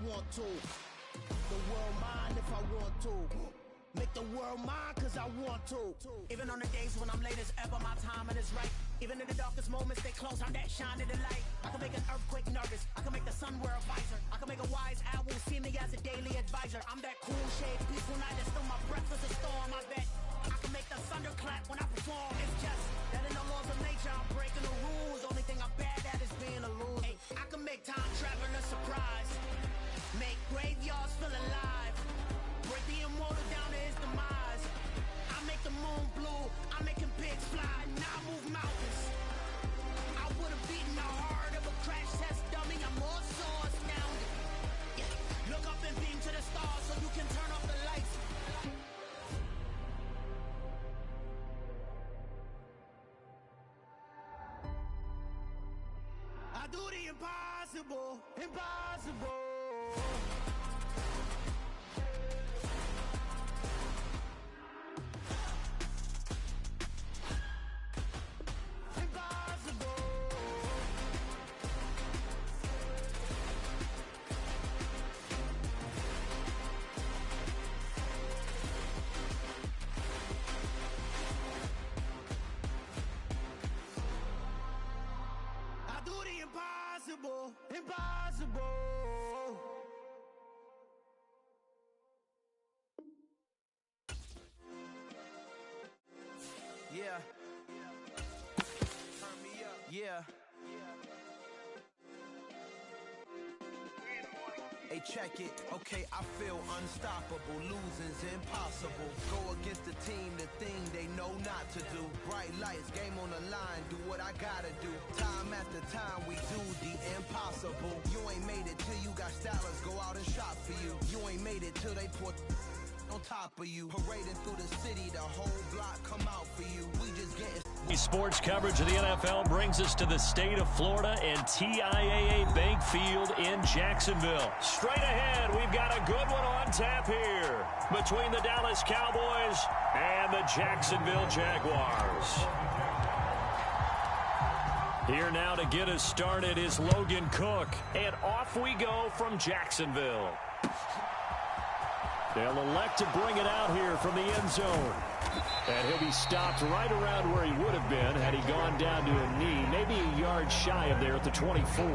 want to. The world mine if I want to. Make the world mine cause I want to. Even on the days when I'm late as ever, my timing is right. Even in the darkest moments, they close, I'm that shine in the light. I can make an earthquake nervous, I can make the sun wear a visor. I can make a wise owl see me as a daily advisor. I'm that cool shade, peaceful night that still my breath is a storm, I bet. I can make the thunder clap when I perform. It's just that in the laws of nature, I'm breaking the rules. Only thing I'm bad at is being a loser. Hey, I can make time travel a surprise. Make graveyards feel alive. Break the immortal down to his demise. I make the moon blue, I'm making pigs fly. Now I move mountains. I would have beaten the heart of a crash test dummy. I'm more so astounded. Yeah. Look up and beam to the stars so you can turn off the lights. I do the impossible, impossible. Impossible, impossible. Yeah. Turn me up. Yeah. Hey, check it. Okay, I feel unstoppable. Losing's impossible. Go against the team, the thing they know not to do. Bright lights, game on the line. Do what I gotta do. Time after time, we do the impossible. You ain't made it till you got stylers go out and shop for you. You ain't made it till they put on top of you. Parading through the city, the whole block come out for you. We just getting... Sports coverage of the NFL brings us to the state of Florida and TIAA Bank Field in Jacksonville. Straight ahead, we've got a good one on tap here between the Dallas Cowboys and the Jacksonville Jaguars. Here now to get us started is Logan Cook, and off we go from Jacksonville. They'll elect to bring it out here from the end zone. And he'll be stopped right around where he would have been had he gone down to a knee, maybe a yard shy of there at the 24.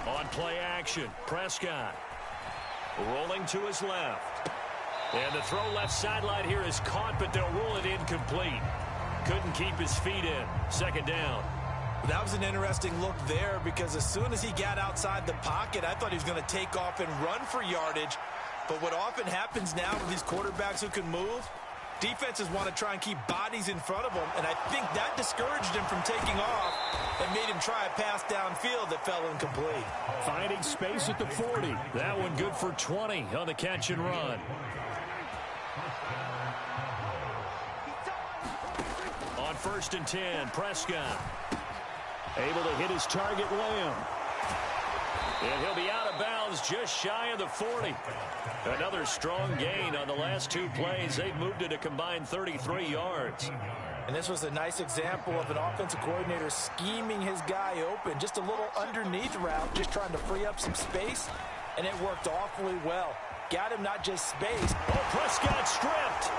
On play action, Prescott rolling to his left. And the throw left sideline here is caught, but they'll rule it incomplete. Couldn't keep his feet in. Second down. That was an interesting look there because as soon as he got outside the pocket, I thought he was going to take off and run for yardage. But what often happens now with these quarterbacks who can move, defenses want to try and keep bodies in front of them, and I think that discouraged him from taking off and made him try a pass downfield that fell incomplete. Finding space at the 40. That one good for 20 on the catch and run. On 1st and 10, Prescott able to hit his target, Lamb. And he'll be out of bounds just shy of the 40. Another strong gain on the last two plays. They've moved it a combined 33 yards. And this was a nice example of an offensive coordinator scheming his guy open. Just a little underneath route, just trying to free up some space. And it worked awfully well. Got him not just space. Oh, Prescott stripped.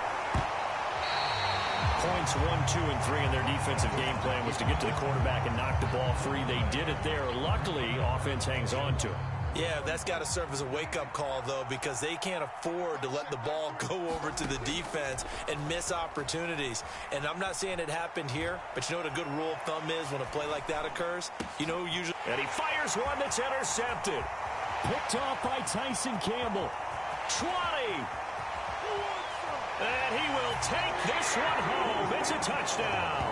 Points 1, 2, and 3 in their defensive game plan was to get to the quarterback and knock the ball free. They did it there. Luckily, offense hangs on to it. Yeah, that's got to serve as a wake-up call, though, because they can't afford to let the ball go over to the defense and miss opportunities. And I'm not saying it happened here, but you know what a good rule of thumb is when a play like that occurs? You know who usually... And he fires one that's intercepted. Picked off by Tyson Campbell. 20. And he will take this one home. It's a touchdown.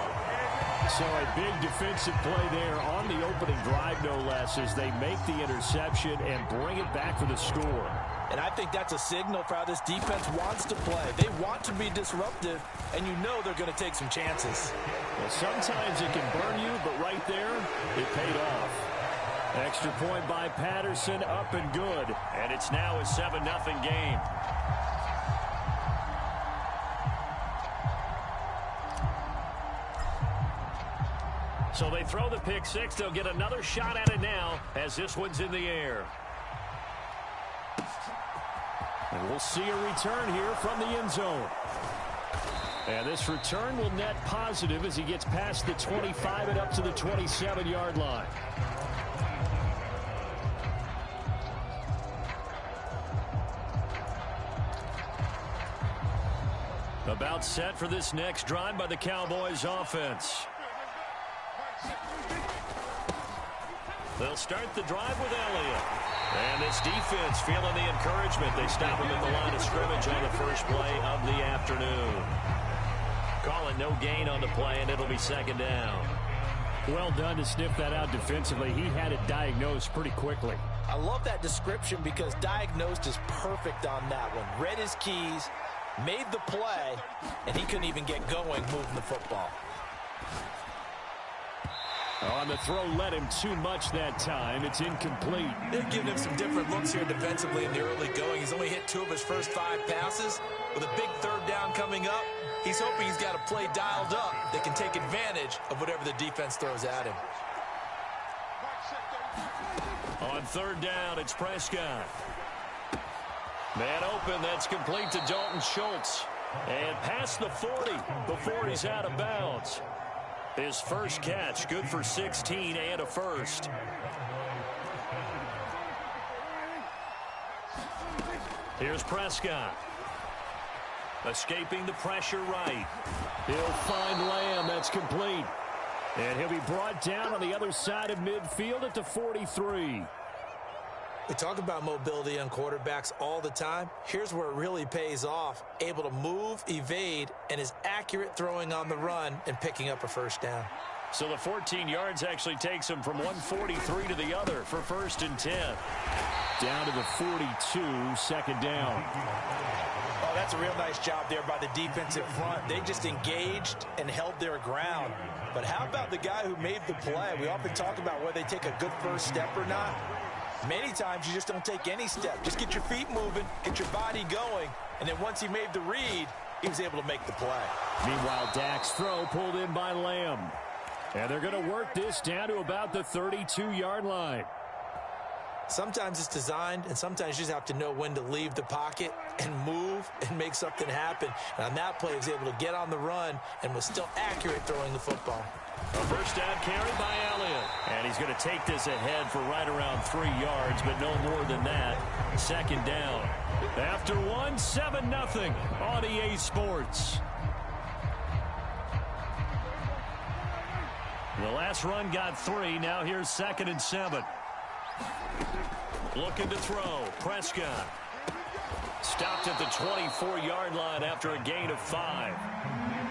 So a big defensive play there on the opening drive, no less, as they make the interception and bring it back for the score. And I think that's a signal for how this defense wants to play. They want to be disruptive, and you know they're going to take some chances. Well, sometimes it can burn you, but right there, it paid off. Extra point by Patterson, up and good. And it's now a 7-0 game. So they throw the pick six. They'll get another shot at it now as this one's in the air. And we'll see a return here from the end zone. And this return will net positive as he gets past the 25 and up to the 27-yard line. About set for this next drive by the Cowboys offense. They'll start the drive with Elliott. And this defense feeling the encouragement. They stop him at the line of scrimmage on the first play of the afternoon. Calling no gain on the play, and it'll be second down. Well done to sniff that out defensively. He had it diagnosed pretty quickly. I love that description because diagnosed is perfect on that one. Read his keys, made the play, and he couldn't even get going moving the football. On the throw, led him too much that time. It's incomplete. They're giving him some different looks here defensively in the early going. He's only hit 2 of his first 5 passes. With a big third down coming up, he's hoping he's got a play dialed up that can take advantage of whatever the defense throws at him. On third down, it's Prescott. Man open, that's complete to Dalton Schultz. And past the 40 before he's out of bounds. His first catch, good for 16 and a first. Here's Prescott. Escaping the pressure right. He'll find Lamb. That's complete. And he'll be brought down on the other side of midfield at the 43. We talk about mobility on quarterbacks all the time. Here's where it really pays off. Able to move, evade, and is accurate throwing on the run and picking up a first down. So the 14 yards actually takes him from 143 to the other for first and 10. Down to the 42, second down. Oh, that's a real nice job there by the defensive front. They just engaged and held their ground. But how about the guy who made the play? We often talk about whether they take a good first step or not. Many times you just don't take any step. Just get your feet moving, get your body going, and then once he made the read, he was able to make the play. Meanwhile, Dak's throw pulled in by Lamb. And they're going to work this down to about the 32-yard line. Sometimes it's designed, and sometimes you just have to know when to leave the pocket and move and make something happen. And on that play, he was able to get on the run and was still accurate throwing the football. A first down carry by Elliott. And he's going to take this ahead for right around 3 yards, but no more than that. Second down. After 1, 7-0 on EA Sports. The last run got 3. Now here's 2nd and 7. Looking to throw. Prescott. Stopped at the 24-yard line after a gain of 5.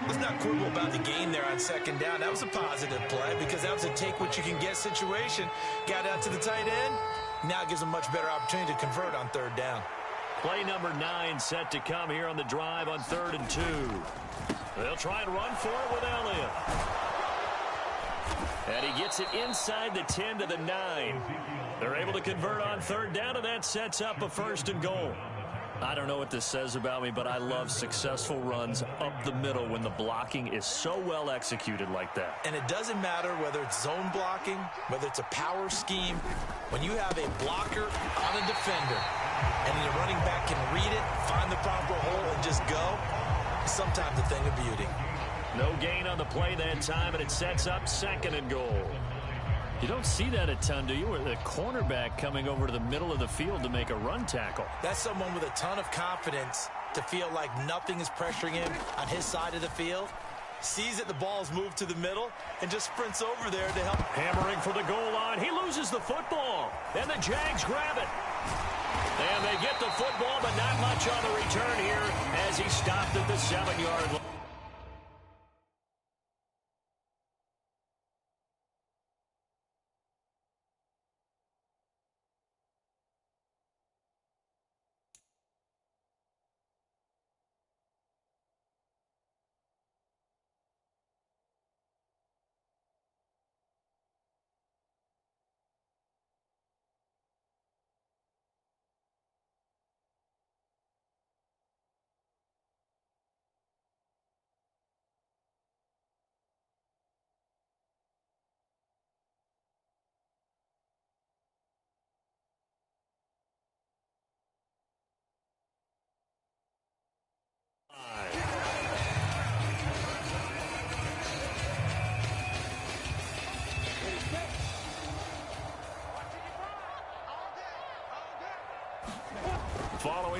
Let's not quibble about the gain there on second down. That was a positive play because that was a take-what-you-can-get situation. Got out to the tight end. Now it gives them a much better opportunity to convert on third down. Play number 9 set to come here on the drive on 3rd and 2. They'll try and run for it with Elliott. And he gets it inside the 10 to the 9. They're able to convert on third down, and that sets up a 1st and goal. I don't know what this says about me, but I love successful runs up the middle when the blocking is so well executed like that. And it doesn't matter whether it's zone blocking, whether it's a power scheme. When you have a blocker on a defender and the running back can read it, find the proper hole, and just go, sometimes a thing of beauty. No gain on the play that time, and it sets up 2nd and goal. You don't see that a ton, do you? With a cornerback coming over to the middle of the field to make a run tackle. That's someone with a ton of confidence to feel like nothing is pressuring him on his side of the field. Sees that the ball's moved to the middle and just sprints over there to help. Hammering for the goal line. He loses the football. And the Jags grab it. And they get the football, but not much on the return here as he stopped at the 7-yard line.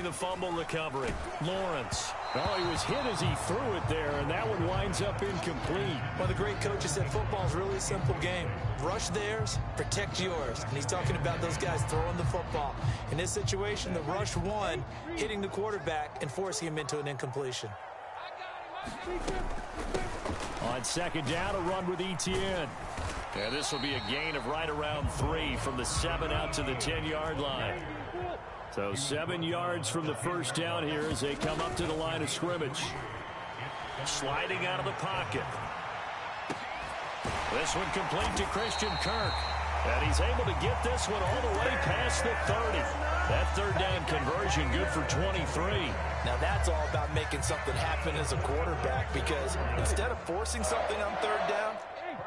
the fumble recovery. Lawrence. Oh, he was hit as he threw it there, and that one winds up incomplete. Well, the great coach said football is really a simple game. Rush theirs, protect yours. And he's talking about those guys throwing the football. In this situation, the rush won, hitting the quarterback and forcing him into an incompletion. On second down, a run with Etienne. And this will be a gain of right around 3 from the 7 out to the 10-yard line. So 7 yards from the first down here as they come up to the line of scrimmage. Sliding out of the pocket. This one complete to Christian Kirk. And he's able to get this one all the way past the 30. That third down conversion good for 23. Now that's all about making something happen as a quarterback, because instead of forcing something on third down,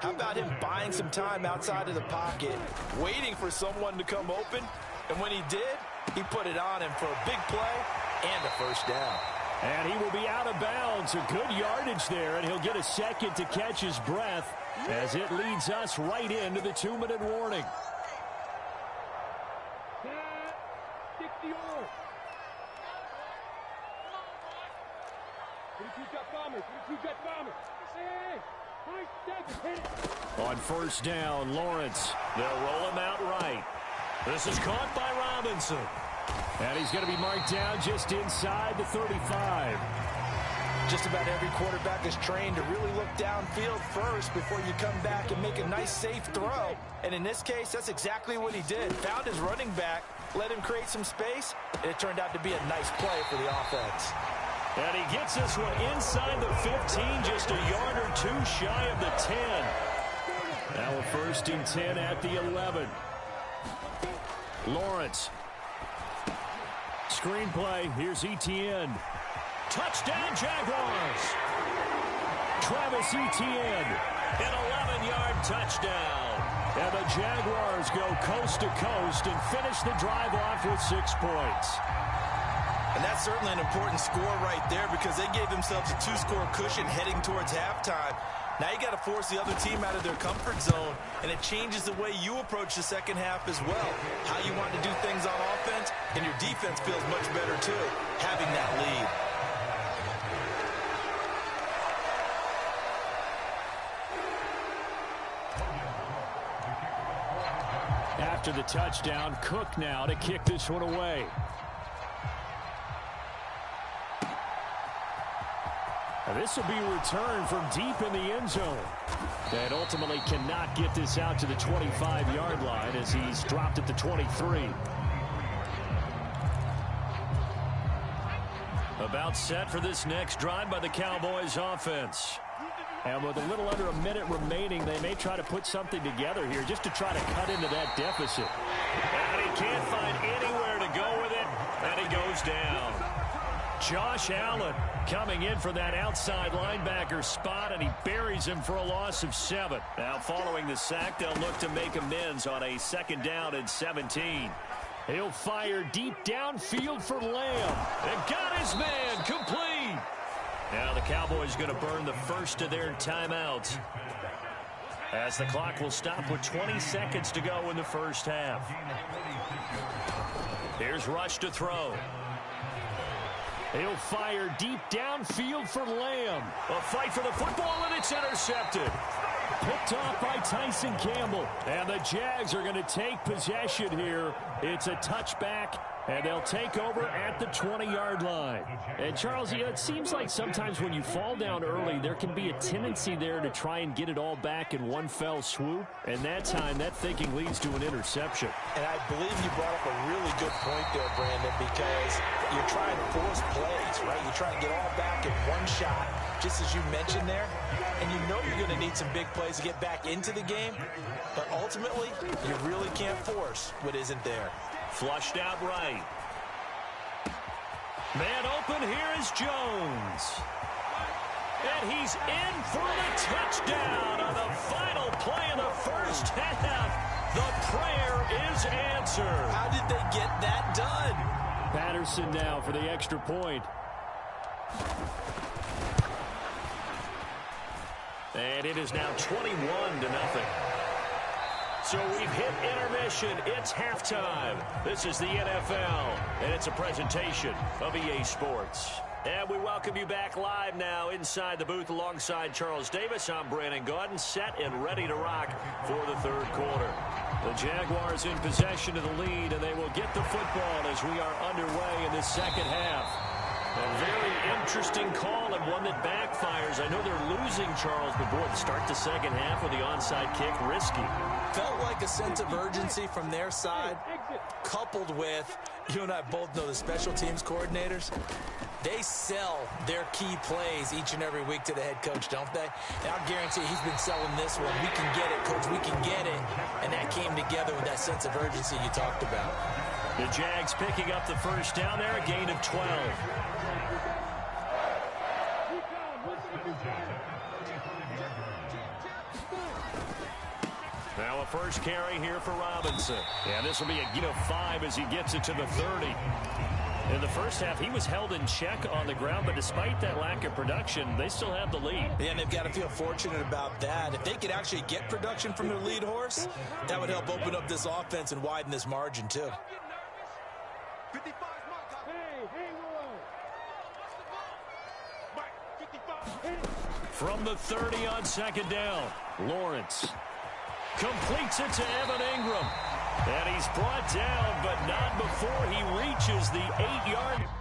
how about him buying some time outside of the pocket, waiting for someone to come open, and when he did, he put it on him for a big play and a first down. And he will be out of bounds. A good yardage there, and he'll get a second to catch his breath as it leads us right into the 2-minute warning. On first down, Lawrence. They'll roll him out right. This is caught by Robinson. And he's going to be marked down just inside the 35. Just about every quarterback is trained to really look downfield first before you come back and make a nice, safe throw. And in this case, that's exactly what he did. Found his running back, let him create some space, and it turned out to be a nice play for the offense. And he gets this one inside the 15, just a yard or two shy of the 10. Now a 1st and 10 at the 11. Lawrence. Screenplay. Here's Etienne. Touchdown, Jaguars. Travis Etienne. An 11-yard touchdown. And the Jaguars go coast to coast and finish the drive off with 6 points. And that's certainly an important score right there, because they gave themselves a 2-score cushion heading towards halftime. Now you got to force the other team out of their comfort zone, and it changes the way you approach the second half as well. How you want to do things on offense, and your defense feels much better too, having that lead. After the touchdown, Cook now to kick this one away. This will be returned from deep in the end zone. And ultimately cannot get this out to the 25-yard line as he's dropped at the 23. About set for this next drive by the Cowboys offense. And with a little under a minute remaining, they may try to put something together here just to try to cut into that deficit. And he can't find anywhere to go with it, and he goes down. Josh Allen coming in for that outside linebacker spot, and he buries him for a loss of 7. Now following the sack, they'll look to make amends on a 2nd down and 17. He'll fire deep downfield for Lamb. And got his man complete. Now the Cowboys going to burn the first of their timeouts, as the clock will stop with 20 seconds to go in the first half. Here's Rush to throw. He'll fire deep downfield for Lamb. A fight for the football, and it's intercepted. Picked off by Tyson Campbell. And the Jags are going to take possession here. It's a touchback, and they'll take over at the 20-yard line. And, Charles, it seems like sometimes when you fall down early, there can be a tendency there to try and get it all back in one fell swoop. And that time, that thinking leads to an interception. And I believe you brought up a really good point there, Brandon, because you're trying to force plays, right? You're trying to get all back in one shot, just as you mentioned there. And you know you're going to need some big plays to get back into the game. But ultimately, you really can't force what isn't there. Flushed out right. Man open, here is Jones. And he's in for the touchdown on the final play of the first half. The prayer is answered. How did they get that done? Patterson now for the extra point. And it is now 21-0. So we've hit intermission. It's halftime. This is the NFL, and it's a presentation of EA Sports. And we welcome you back live now inside the booth alongside Charles Davis. I'm Brandon Gaudin, set and ready to rock for the third quarter. The Jaguars in possession of the lead, and they will get the football as we are underway in this second half. A very interesting call and one that backfires. I know they're losing, Charles, but boy, to start the second half with the onside kick, risky. Felt like a sense of urgency from their side, coupled with, you and I both know the special teams coordinators, they sell their key plays each and every week to the head coach, don't they? And I'll guarantee he's been selling this one. We can get it, coach, we can get it. And that came together with that sense of urgency you talked about. The Jags picking up the first down there, a gain of 12. Now a first carry here for Robinson. Yeah, this will be a gain of 5 as he gets it to the 30. In the first half, he was held in check on the ground, but despite that lack of production, they still have the lead. Yeah, and they've got to feel fortunate about that. If they could actually get production from their lead horse, that would help open up this offense and widen this margin, too. From the 30 on second down, Lawrence completes it to Evan Ingram. And he's brought down, but not before he reaches the 8-yard line.